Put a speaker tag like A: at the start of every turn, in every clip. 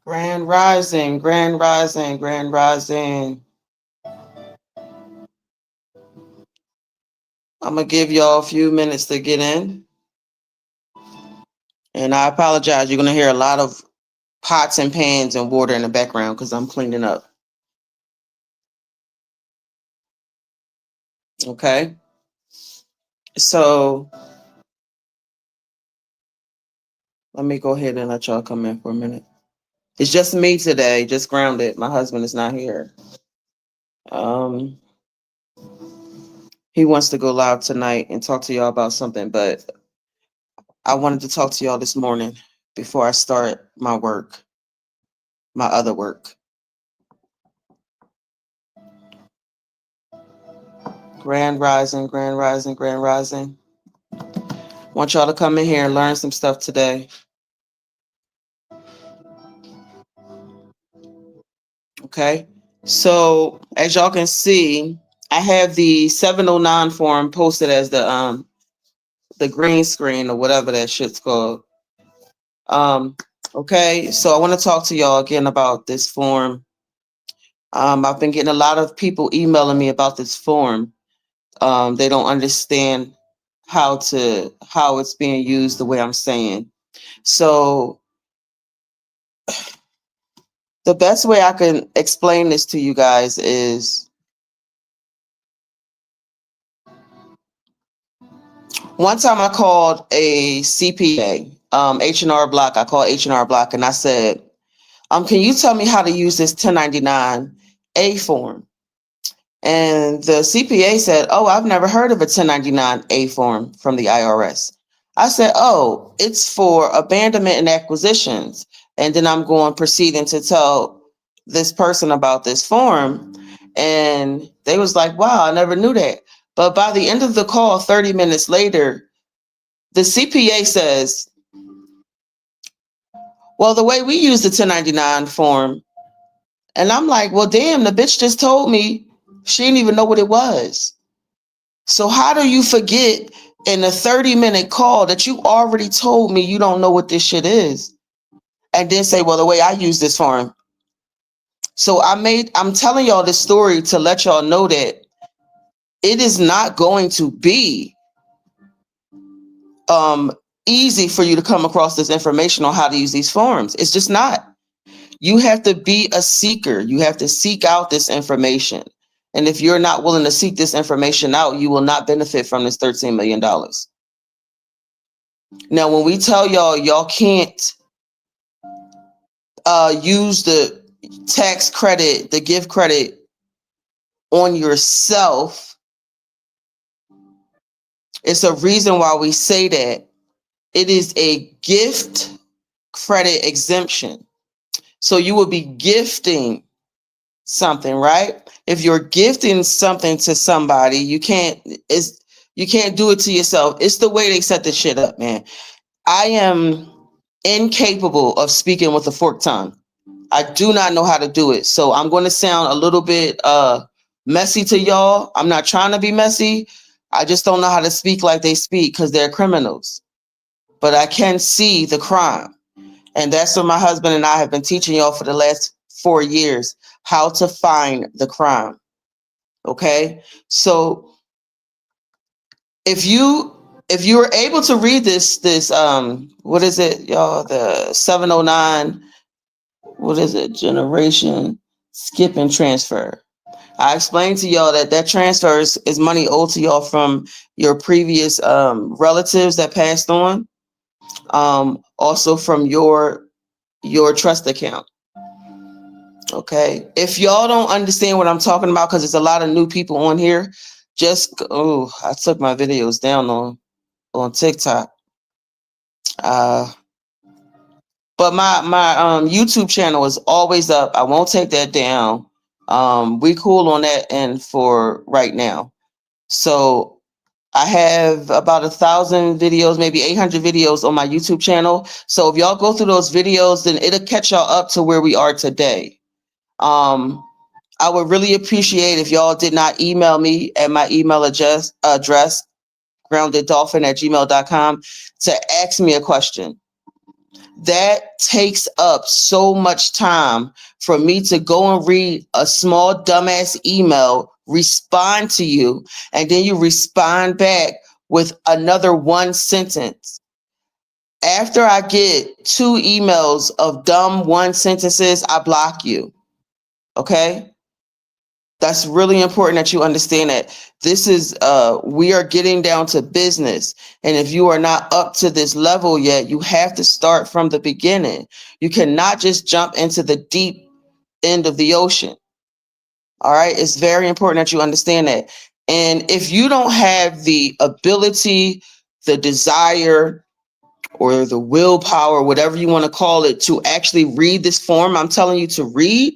A: Grand Rising, Grand Rising, Grand Rising. I'm going to give y'all a few minutes to get in. And I apologize. You're going to hear a lot of pots and pans and water in the background because I'm cleaning up. Okay. So let me go ahead and let y'all come in for a minute. It's just me today, just grounded. My husband is not here. He wants to go live tonight and talk to y'all about something, but I wanted to talk to y'all this morning before I start my work, my other work. Grand Rising, Grand Rising, Grand Rising. Want y'all to come in here and learn some stuff today. Okay. So as y'all can see, I have the 709 form posted as the green screen or whatever that shit's called. Okay, so I want to talk to y'all again about this form. I've been getting a lot of people emailing me about this form. They don't understand how it's being used the way I'm saying. So the best way I can explain this to you guys is one time I called a CPA, H&R Block. I called H&R Block and I said, can you tell me how to use this 1099A form? And the CPA said, oh, I've never heard of a 1099A form from the IRS. I said, oh, it's for abandonment and acquisitions. And then I'm proceeding to tell this person about this form. And they was like, wow, I never knew that. But by the end of the call, 30 minutes later, the CPA says, well, the way we use the 1099 form. And I'm like, well, damn, the bitch just told me she didn't even know what it was. So how do you forget in a 30-minute call that you already told me you don't know what this shit is? And then say, well, the way I use this form. So I'm telling y'all this story to let y'all know that it is not going to be easy for you to come across this information on how to use these forms. It's just not. You have to be a seeker. You have to seek out this information. And if you're not willing to seek this information out, you will not benefit from this $13 million. Now, when we tell y'all can't use the tax credit, the gift credit on yourself, it's a reason why we say that. It is a gift credit exemption. So you will be gifting something, right? If you're gifting something to somebody, you can't do it to yourself. It's the way they set this shit up, man. I am incapable of speaking with a forked tongue. I do not know how to do it. So I'm going to sound a little bit messy to y'all. I'm not trying to be messy. I just don't know how to speak like they speak because they're criminals. But I can see the crime. And that's what my husband and I have been teaching y'all for the last 4 years, how to find the crime. Okay? So if you were able to read this what is it, y'all? The 709, what is it? Generation skip and transfer. I explained to y'all that transfer is money owed to y'all from your previous relatives that passed on. Also from your trust account. Okay. If y'all don't understand what I'm talking about, because there's a lot of new people on here, I took my videos down on TikTok. But my YouTube channel is always up. I won't take that down. We cool on that end for right now. So I have about 1,000 videos, maybe 800 videos on my YouTube channel. So if y'all go through those videos, then it'll catch y'all up to where we are today. I would really appreciate if y'all did not email me at my email address groundeddolphin@gmail.com to ask me a question. That takes up so much time for me to go and read a small dumbass email, respond to you, and then you respond back with another one sentence. After I get 2 emails of dumb one sentences, I block you. Okay? That's really important that you understand that this is, we are getting down to business. And if you are not up to this level yet, you have to start from the beginning. You cannot just jump into the deep end of the ocean. All right. It's very important that you understand that. And if you don't have the ability, the desire, or the willpower, whatever you want to call it, to actually read this form I'm telling you to read,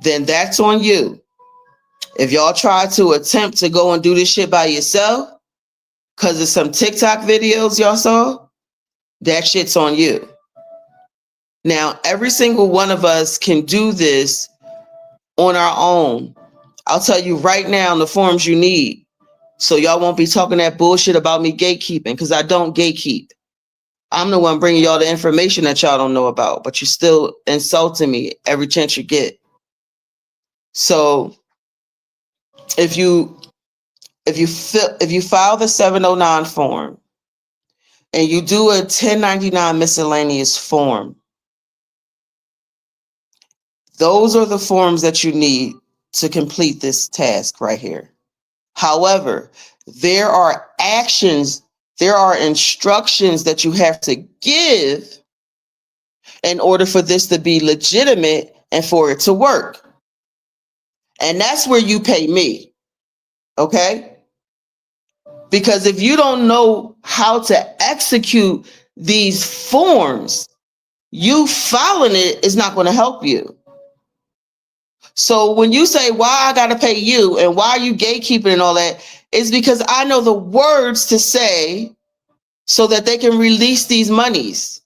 A: then that's on you. If y'all try to attempt to go and do this shit by yourself, because of some TikTok videos y'all saw, that shit's on you. Now, every single one of us can do this on our own. I'll tell you right now the forms you need. So y'all won't be talking that bullshit about me gatekeeping, because I don't gatekeep. I'm the one bringing y'all the information that y'all don't know about, but you're still insulting me every chance you get. So if you file the 709 form and you do a 1099 miscellaneous form, those are the forms that you need to complete this task right here. However, there are actions, there are instructions that you have to give in order for this to be legitimate and for it to work. And that's where you pay me, okay? Because if you don't know how to execute these forms, you filing it is not going to help you. So when you say, why I got to pay you and why are you gatekeeping and all that, it's because I know the words to say so that they can release these monies.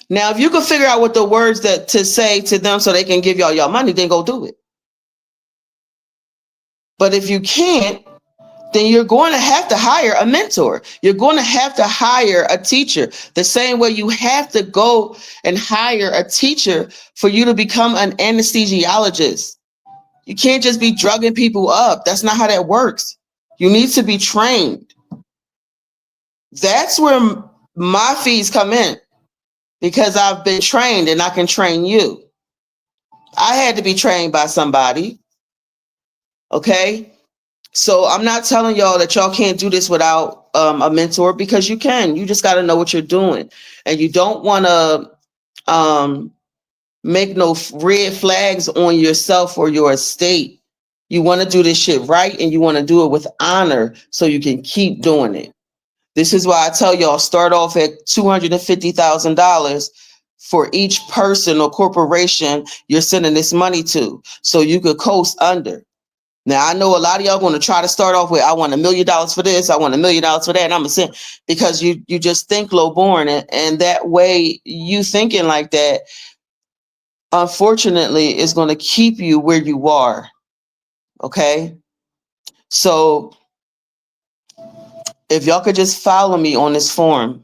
A: Now, if you can figure out what the words that to say to them so they can give y'all your money, then go do it. But if you can't, then you're going to have to hire a mentor. You're going to have to hire a teacher. The same way you have to go and hire a teacher for you to become an anesthesiologist. You can't just be drugging people up. That's not how that works. You need to be trained. That's where my fees come in, because I've been trained and I can train you. I had to be trained by somebody. Okay? So I'm not telling y'all that y'all can't do this without a mentor, because you can. You just got to know what you're doing. And you don't want to make no red flags on yourself or your estate. You want to do this shit right, and you want to do it with honor so you can keep doing it. This is why I tell y'all, start off at $250,000 for each person or corporation you're sending this money to, so you could coast under. Now, I know a lot of y'all going to try to start off with, I want $1 million for this, I want $1 million for that, and I'm going to send, because you just think low born, and that way you thinking like that, unfortunately, is going to keep you where you are. Okay? So if y'all could just follow me on this form,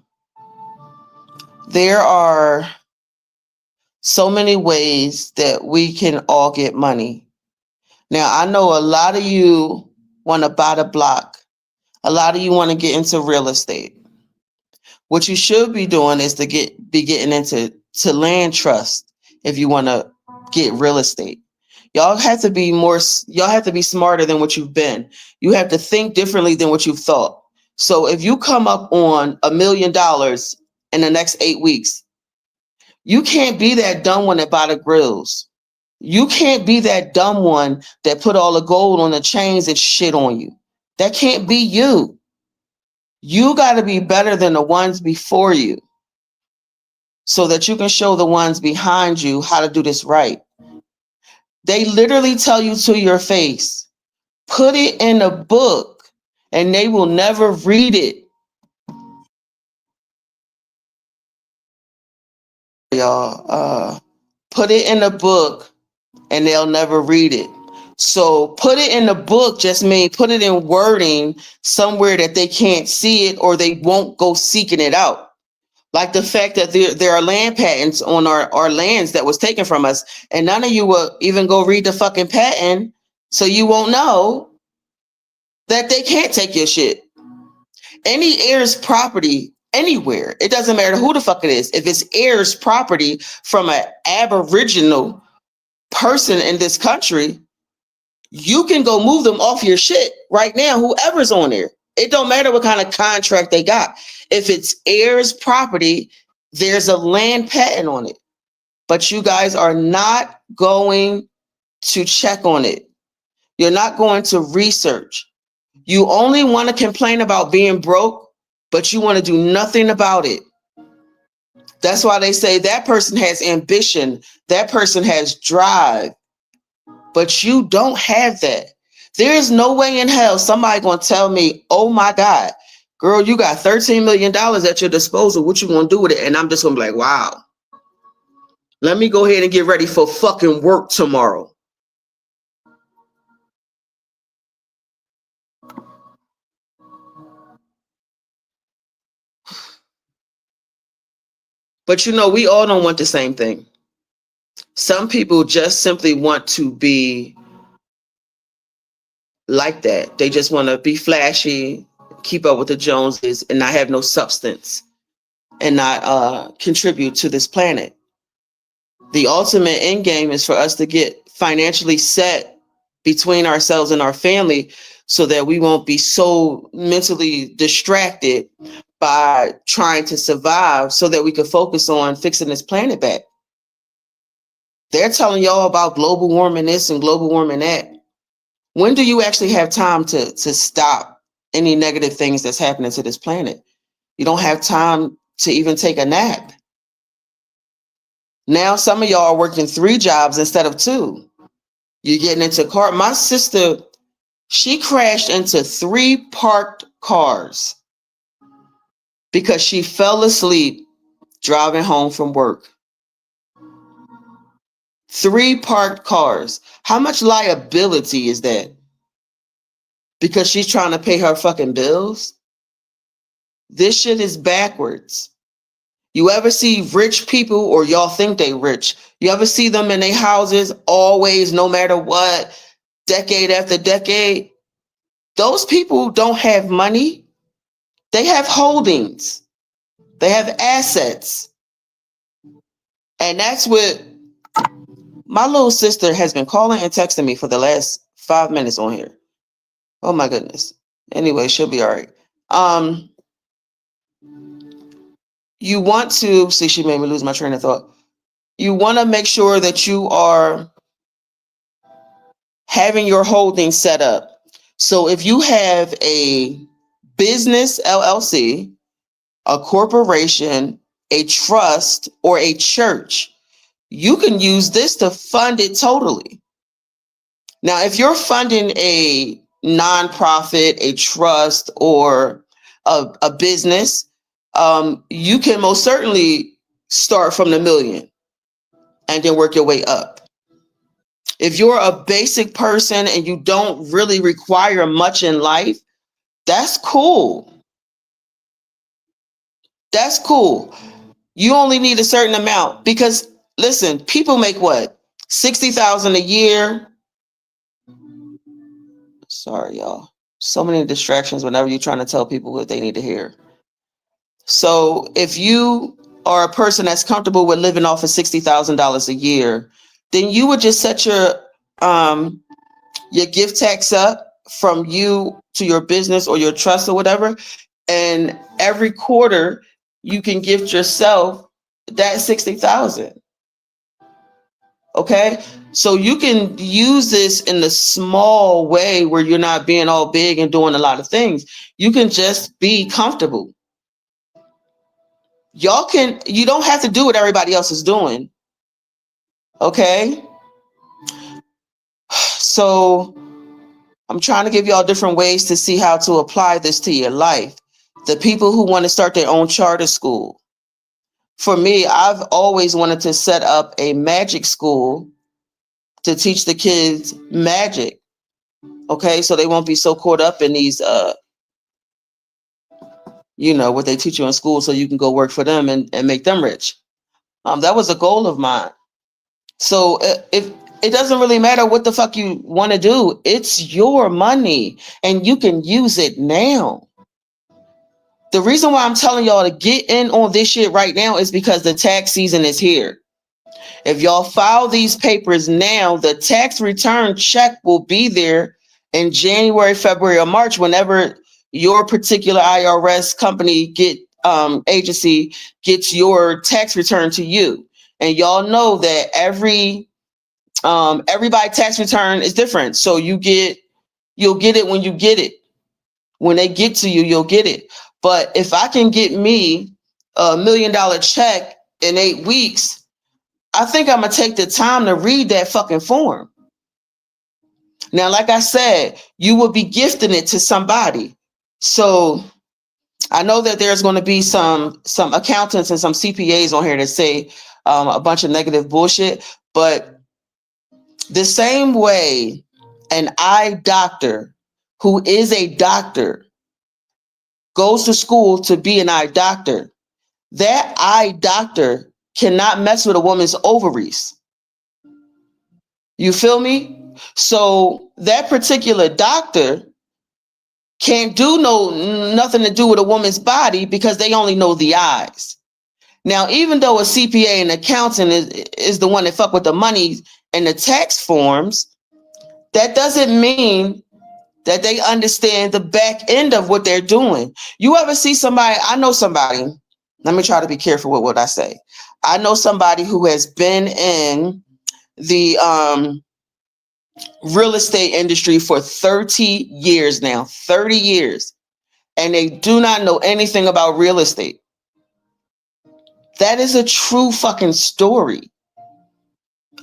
A: there are so many ways that we can all get money. Now, I know a lot of you want to buy the block. A lot of you want to get into real estate. What you should be doing is to be getting into land trust if you want to get real estate. Y'all have to be smarter than what you've been. You have to think differently than what you've thought. So if you come up on $1 million in the next 8 weeks, you can't be that dumb one that bought the grills. You can't be that dumb one that put all the gold on the chains and shit on you. That can't be you. You got to be better than the ones before you, so that you can show the ones behind you how to do this right. They literally tell you to your face, put it in a book, and they will never read it. Y'all, put it in a book and they'll never read it. So put it in the book just means put it in wording somewhere that they can't see it or they won't go seeking it out. Like the fact that there are land patents on our lands that was taken from us, and none of you will even go read the fucking patent, so you won't know that they can't take your shit. Any heirs property anywhere, it doesn't matter who the fuck it is. If it's heirs property from an aboriginal person in this country, you can go move them off your shit right now, whoever's on there. It don't matter what kind of contract they got. If it's heirs property, there's a land patent on it. But you guys are not going to check on it. You're not going to research. You only want to complain about being broke, but you want to do nothing about it. That's why they say that person has ambition, that person has drive, but you don't have that. There is no way in hell somebody gonna tell me, oh my God, girl, you got $13 million at your disposal. What you gonna do with it? And I'm just gonna be like, wow, let me go ahead and get ready for fucking work tomorrow. But you know, we all don't want the same thing. Some people just simply want to be like that. They just want to be flashy, keep up with the Joneses, and not have no substance and not contribute to this planet. The ultimate end game is for us to get financially set between ourselves and our family so that we won't be so mentally distracted by trying to survive so that we can focus on fixing this planet back. They're telling y'all about global warming this and global warming that. When do you actually have time to stop any negative things that's happening to this planet? You don't have time to even take a nap. Now some of y'all are working 3 jobs instead of 2. You're getting into car. My sister, she crashed into 3 parked cars because she fell asleep driving home from work. 3 parked cars. How much liability is that? Because she's trying to pay her fucking bills? This shit is backwards. You ever see rich people, or y'all think they rich? You ever see them in their houses always, no matter what, decade after decade? Those people don't have money. They have holdings. They have assets. And that's what my little sister has been calling and texting me for the last 5 minutes on here. Oh my goodness. Anyway, she'll be all right. You want to see, she made me lose my train of thought. You want to make sure that you are having your holding set up. So if you have a business LLC, a corporation, a trust, or a church, you can use this to fund it totally. Now, if you're funding a nonprofit, a trust, or a business, you can most certainly start from the million and then work your way up. If you're a basic person and you don't really require much in life, that's cool. That's cool. You only need a certain amount because, listen, people make what? $60,000 a year. Sorry, y'all. So many distractions whenever you're trying to tell people what they need to hear. So if you are a person that's comfortable with living off of $60,000 a year, then you would just set your gift tax up from you to your business or your trust or whatever. And every quarter you can gift yourself that 60,000. Okay. So you can use this in a small way where you're not being all big and doing a lot of things. You can just be comfortable. You don't have to do what everybody else is doing. Okay. So I'm trying to give y'all different ways to see how to apply this to your life. The people who want to start their own charter school, for me, I've always wanted to set up a magic school to teach the kids magic. Okay, so they won't be so caught up in these, what they teach you in school, so you can go work for them and make them rich. That was a goal of mine. So if it doesn't really matter what the fuck you want to do, it's your money and you can use it now. The reason why I'm telling y'all to get in on this shit right now is because the tax season is here. If y'all file these papers now, the tax return check will be there in January, February, or March, whenever your particular IRS company agency gets your tax return to you. And y'all know that everybody tax return is different. So you'll get it when you get it. When they get to you, you'll get it. But if I can get me $1 million check in 8 weeks, I think I'm going to take the time to read that fucking form. Now, like I said, you will be gifting it to somebody. So I know that there's going to be some accountants and some CPAs on here that say a bunch of negative bullshit. But the same way an eye doctor who is a doctor goes to school to be an eye doctor, that eye doctor cannot mess with a woman's ovaries. You feel me? So that particular doctor can't do nothing to do with a woman's body because they only know the eyes. Now, even though a CPA and accountant is the one that fuck with the money and the tax forms, that doesn't mean that they understand the back end of what they're doing. You ever see somebody, I know somebody, let me try to be careful with what I say. I know somebody who has been in the real estate industry for 30 years now, 30 years, and they do not know anything about real estate. That is a true fucking story.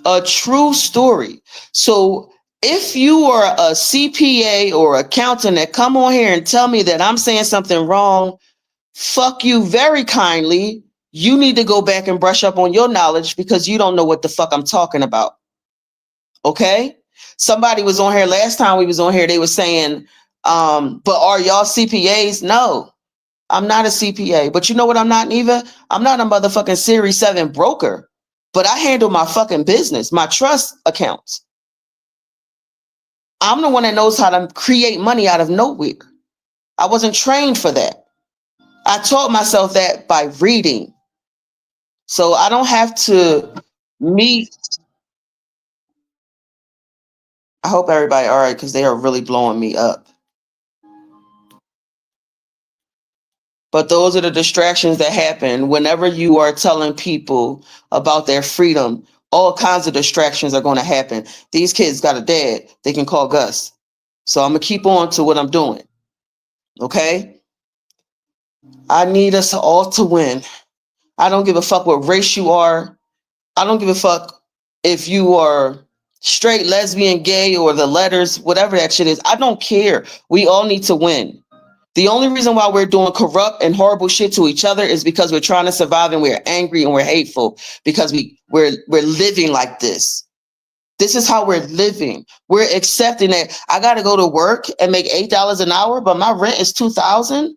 A: A true story. So if you are a CPA or accountant that come on here and tell me that I'm saying something wrong, fuck you very kindly. You need to go back and brush up on your knowledge because you don't know what the fuck I'm talking about. Okay? Somebody was on here last time we was on here. They were saying, but are y'all CPAs? No, I'm not a CPA. But you know what I'm not either? I'm not a motherfucking Series 7 broker. But I handle my fucking business, my trust accounts. I'm the one that knows how to create money out of nowhere. I wasn't trained for that. I taught myself that by reading. So I don't have to meet. I hope everybody all right, because they are really blowing me up. But those are the distractions that happen whenever you are telling people about their freedom. All kinds of distractions are going to happen. These kids got a dad. They can call Gus. So I'm going to keep on to what I'm doing. Okay? I need us all to win. I don't give a fuck what race you are. I don't give a fuck if you are straight, lesbian, gay, or the letters, whatever that shit is. I don't care. We all need to win. The only reason why we're doing corrupt and horrible shit to each other is because we're trying to survive and we're angry and we're hateful because we're living like this. This is how we're living. We're accepting that I got to go to work and make $8 an hour, but my rent is $2,000.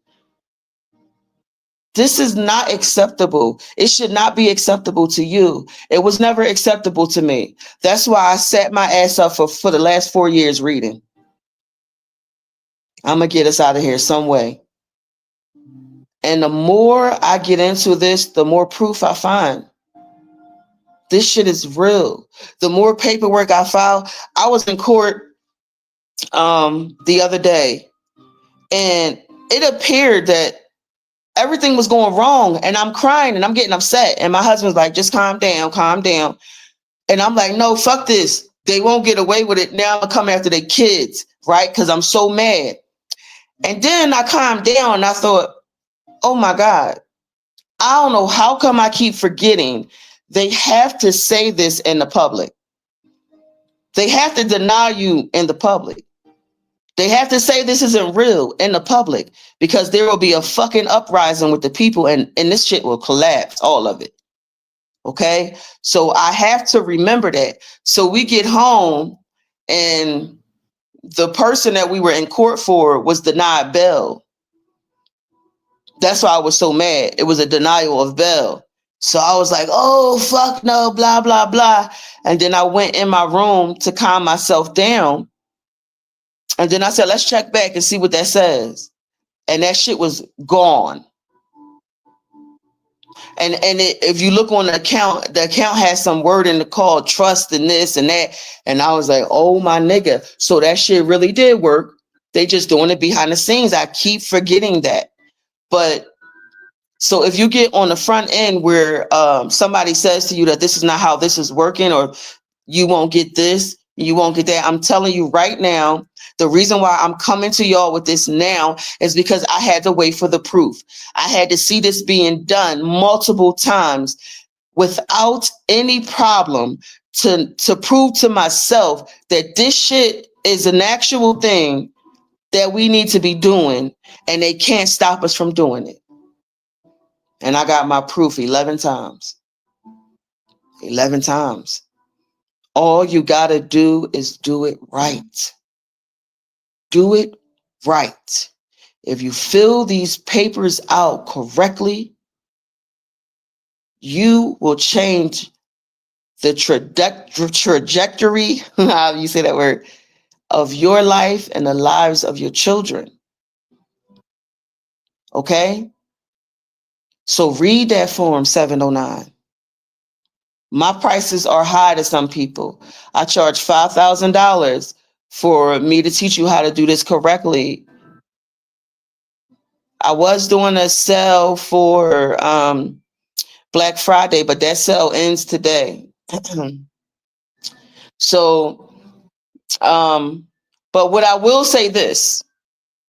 A: This is not acceptable. It should not be acceptable to you. It was never acceptable to me. That's why I sat my ass up for the last 4 years reading. I'm going to get us out of here some way. And the more I get into this, the more proof I find. This shit is real. The more paperwork I file. I was in court the other day, and it appeared that everything was going wrong, and I'm crying and I'm getting upset. And my husband's like, just calm down, calm down. And I'm like, no, fuck this. They won't get away with it. Now I'm coming after their kids, right? Because I'm so mad. And then I calmed down and I thought, oh my God, I don't know how come I keep forgetting. They have to say this in the public. They have to deny you in the public. They have to say this isn't real in the public, because there will be a fucking uprising with the people, and this shit will collapse, all of it. Okay? So I have to remember that. So we get home and the person that we were in court for was denied bail. That's why I was so mad. It was a denial of bail. So I was like, oh, fuck no, blah, blah, blah. And then I went in my room to calm myself down. And then I said, let's check back and see what that says. And that shit was gone. And if you look on the account has some word in the call, trust and this and that. And I was like, oh, my nigga. So that shit really did work. They just doing it behind the scenes. I keep forgetting that. But so if you get on the front end where somebody says to you that this is not how this is working, or you won't get this, you won't get that, I'm telling you right now, the reason why I'm coming to y'all with this now is because I had to wait for the proof. I had to see this being done multiple times without any problem to prove to myself that this shit is an actual thing that we need to be doing, and they can't stop us from doing it. And I got my proof 11 times. 11 times. All you got to do is do it right. Do it right. If you fill these papers out correctly, you will change the trajectory, how you say that word, of your life and the lives of your children. Okay? So read that form 709. My prices are high to some people. I charge $5,000 for me to teach you how to do this correctly. I was doing a sale for Black Friday, but that sale ends today. So, but what I will say this,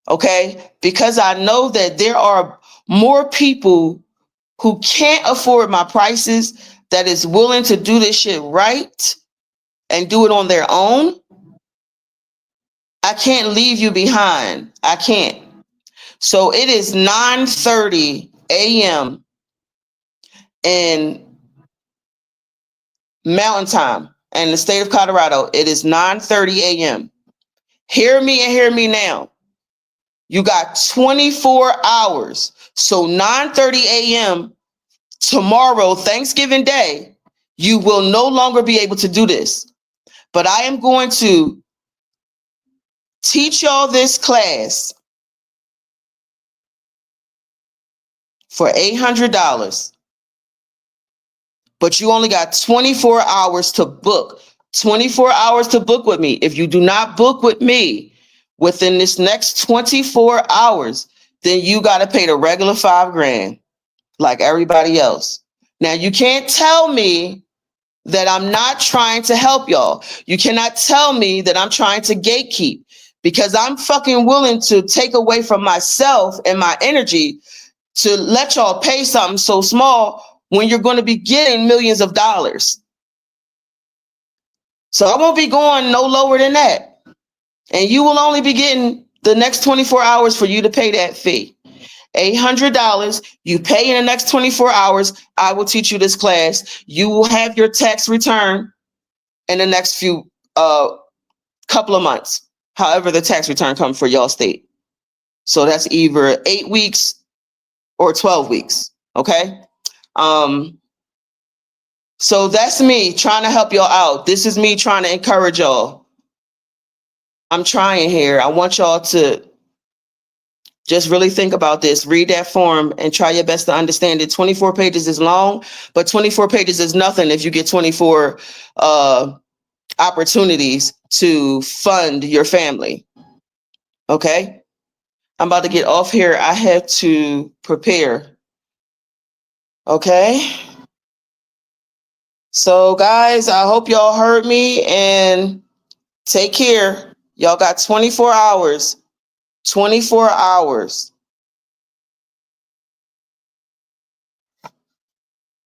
A: okay, because I know that there are more people who can't afford my prices that is willing to do this shit right and do it on their own. I can't leave you behind. I can't. So it is 9:30 a.m. in Mountain Time in the state of Colorado. It is 9:30 a.m. Hear me and hear me now. You got 24 hours. So 9:30 a.m. tomorrow, Thanksgiving Day, you will no longer be able to do this. But I am going to teach y'all this class for $800. But you only got 24 hours to book. 24 hours to book with me. If you do not book with me within this next 24 hours, then you got to pay the regular $5,000 like everybody else. Now, you can't tell me that I'm not trying to help y'all. You cannot tell me that I'm trying to gatekeep, because I'm fucking willing to take away from myself and my energy to let y'all pay something so small when you're going to be getting millions of dollars. So I won't be going no lower than that. And you will only be getting the next 24 hours for you to pay that fee. $800, you pay in the next 24 hours. I will teach you this class. You will have your tax return in the next few couple of months, however the tax return comes for y'all state. So that's either 8 weeks or 12 weeks. Okay. So that's me trying to help y'all out. This is me trying to encourage y'all. I'm trying here. I want y'all to just really think about this. Read that form and try your best to understand it. 24 pages is long, but 24 pages is nothing if you get 24 opportunities to fund your family. Okay? I'm about to get off here. I have to prepare. Okay? So guys, I hope y'all heard me, and take care. Y'all got 24 hours. 24 hours